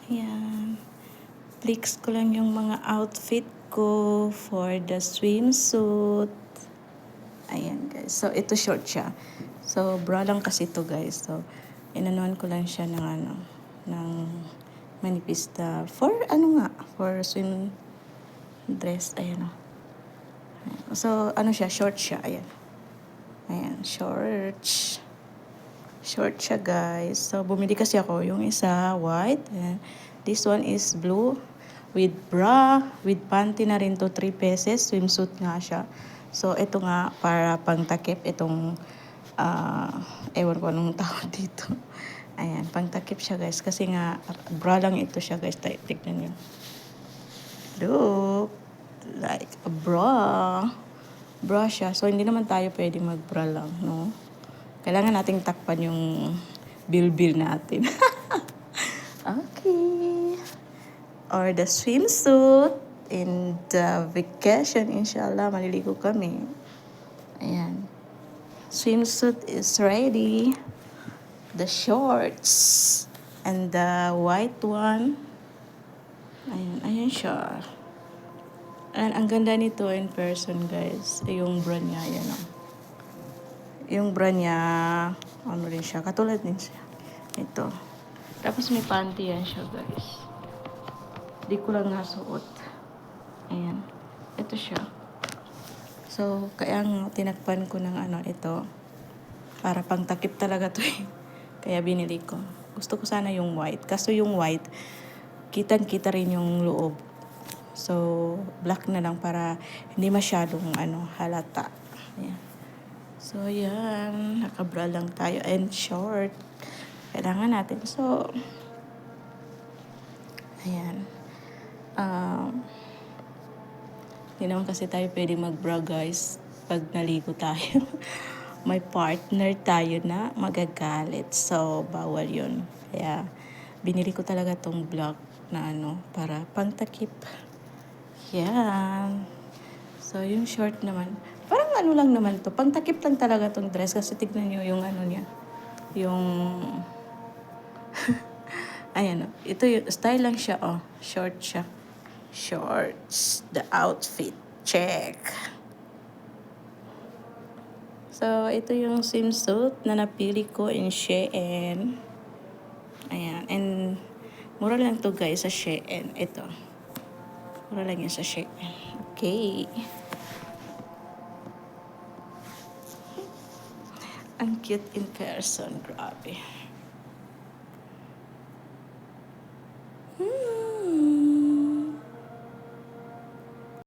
Ayan. Flex ko lang yung mga outfit ko for the swimsuit. Ayan guys. So, ito short siya. So, bra lang kasi ito guys. So, inanuan ko lang siya ng ng manipis na for for swim dress. Ayan o. So, siya, short siya. Ayan. Ayan, shorts. Short siya guys. So, bumili kasi ako. Yung isa, white. Ayan. This one is blue. With bra, with panty na rin to 3 pesos. Swimsuit nga siya. So, ito nga, para pangtakip itong, ewan ko anong tawag dito. Ayan, pangtakip siya guys. Kasi nga, bra lang ito siya guys. Tignan nyo. Look. Like a bra. Bra siya. So, hindi naman tayo pwedeng mag-bra lang, no? Kailangan nating takpan yung bilbil natin. Okay. Or the swimsuit in the vacation, inshallah, maliligo kami. Ayan. Swimsuit is ready. The shorts and the white one. Ayan siya. And ang ganda nito in person, guys. Yung brand niya, ayan o. Yung brand niya, ano rin siya, katulad din siya. Ito. Tapos may panty yan siya, guys. Di ko lang nasuot. Ayan. Ito siya. So, kaya tinakpan ko ng ito. Para pang takip talaga to eh. Kaya binili ko. Gusto ko sana yung white. Kaso yung white, kitang-kita rin yung loob. So, black na lang para hindi masyadong halata. Ayan. So, yan. Nakabra lang tayo. And short. Kailangan natin. So, ayan. Hindi naman kasi tayo pwede mag-bra guys pag naligo tayo. May partner tayo na magagalit. So, bawal yun. Kaya, binili ko talaga tong black na para pangtakip. Yan. So, yung short naman. Parang lang naman to. Pangtakip lang talaga tong dress kasi tignan nyo yung niya. Yung... Ayan o. Ito yung style lang siya oh. Short siya. Shorts. The outfit. Check. So, ito yung swimsuit na napili ko in Shein. Ayan. And, mura lang to guys sa Shein. Ito. Mura lang yan sa Shein. Okay. Ang cute in person. Grabe.